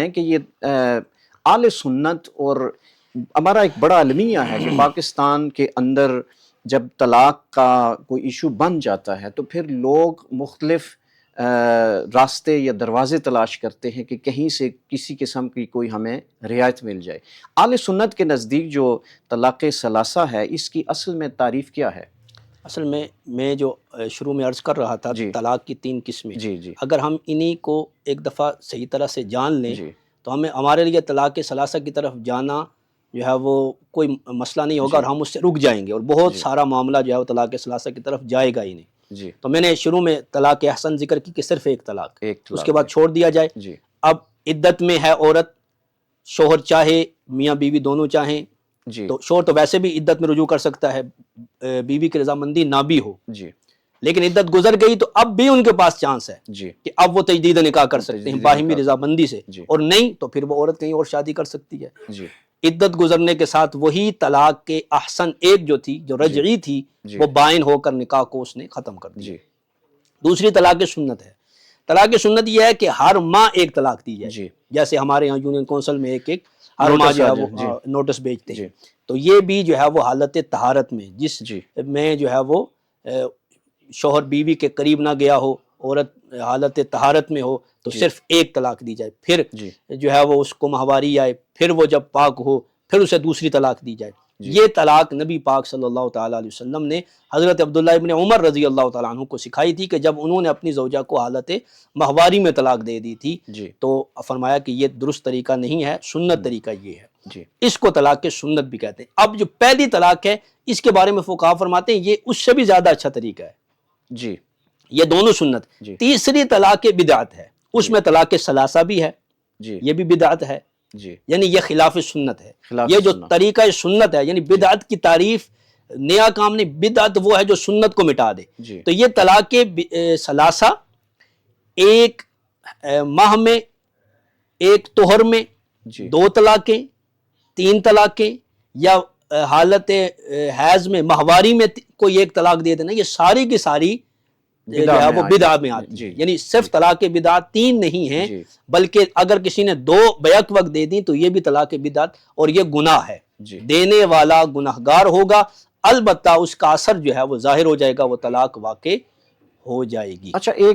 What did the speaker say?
بتائیں کہ یہ اہل سنت اور ہمارا ایک بڑا المیہ ہے کہ پاکستان کے اندر جب طلاق کا کوئی ایشو بن جاتا ہے تو پھر لوگ مختلف راستے یا دروازے تلاش کرتے ہیں کہ کہیں سے کسی قسم کی کوئی ہمیں رعایت مل جائے. اہل سنت کے نزدیک جو طلاق ثلاثہ ہے اس کی اصل میں تعریف کیا ہے؟ اصل میں جو شروع میں عرض کر رہا تھا طلاق کی 3 قسمیں، اگر ہم انہی کو ایک دفعہ صحیح طرح سے جان لیں تو ہمارے لیے طلاق ثلاثہ کی طرف جانا جو ہے وہ کوئی مسئلہ نہیں ہوگا اور ہم اس سے رک جائیں گے اور بہت سارا معاملہ جو ہے وہ طلاق ثلاثہ کی طرف جائے گا ہی نہیں. تو میں نے شروع میں طلاق احسن ذکر کی کہ صرف ایک طلاق، اس کے بعد چھوڑ دیا جائے. اب عدت میں ہے عورت، شوہر چاہے میاں بیوی دونوں چاہیں تو شوہر تو ویسے بھی عدت میں رجوع کر سکتا ہے، بیوی کی رضامندی نہ بھی ہو، لیکن عدت گزر گئی تو اب بھی ان کے پاس چانس ہے کہ اب وہ تجدید نکاح کر سکتے ہیں باہمی رضامندی سے، اور نہیں تو پھر وہ عورت کہیں اور شادی کر سکتی ہے. عدت گزرنے کے ساتھ وہی طلاق کے احسن ایک جو تھی جو رجعی تھی وہ بائن ہو کر نکاح کو اس نے ختم کر دی. دوسری طلاق سنت ہے. طلاق سنت یہ ہے کہ ہر ماہ ایک طلاق دی جائے، جیسے ہمارے یہاں یونین کونسل میں ایک ہر ماہ جو ہے وہ نوٹس بھیجتے ہیں. تو یہ بھی جو ہے وہ حالت طہارت میں، جس میں جو ہے وہ شوہر بیوی کے قریب نہ گیا ہو، عورت حالت طہارت میں ہو تو صرف ایک طلاق دی جائے، پھر جو ہے وہ اس کو ماہواری آئے، پھر وہ جب پاک ہو پھر اسے دوسری طلاق دی جائے. یہ طلاق نبی پاک صلی اللہ تعالیٰ علیہ وسلم نے حضرت عبداللہ ابن عمر رضی اللہ تعالیٰ عنہ کو سکھائی تھی کہ جب انہوں نے اپنی زوجہ کو حالت ماہواری میں طلاق دے دی تھی تو فرمایا کہ یہ درست طریقہ نہیں ہے، سنت طریقہ یہ ہے. اس کو طلاق سنت بھی کہتے ہیں. اب جو پہلی طلاق ہے اس کے بارے میں فقہا فرماتے ہیں یہ اس سے بھی زیادہ اچھا طریقہ ہے. یہ دونوں سنت. تیسری طلاق بدعت ہے، اس میں طلاق ثلاثہ بھی ہے، یہ بھی بدعت ہے، یعنی یہ خلاف سنت ہے. یہ جو طریقہ سنت ہے یعنی بدعت کی تعریف نیا کام نہیں، بدعت وہ ہے جو سنت کو مٹا دے. تو یہ طلاق ثلاثہ ایک ماہ میں، ایک طہر میں، 2 طلاقیں، 3 طلاقیں، یا حالت حیض میں ماہواری میں کوئی ایک طلاق دے دینا، یہ ساری کی ساری وہ بدعت میں آتی ہے. یعنی صرف طلاق بدعت 3 نہیں ہیں بلکہ اگر کسی نے 2 بیک وقت دے دی تو یہ بھی طلاق بدعت، اور یہ گناہ ہے. دینے والا گناہگار ہوگا، البتہ اس کا اثر جو ہے وہ ظاہر ہو جائے گا، وہ طلاق واقع ہو جائے گی. اچھا، ایک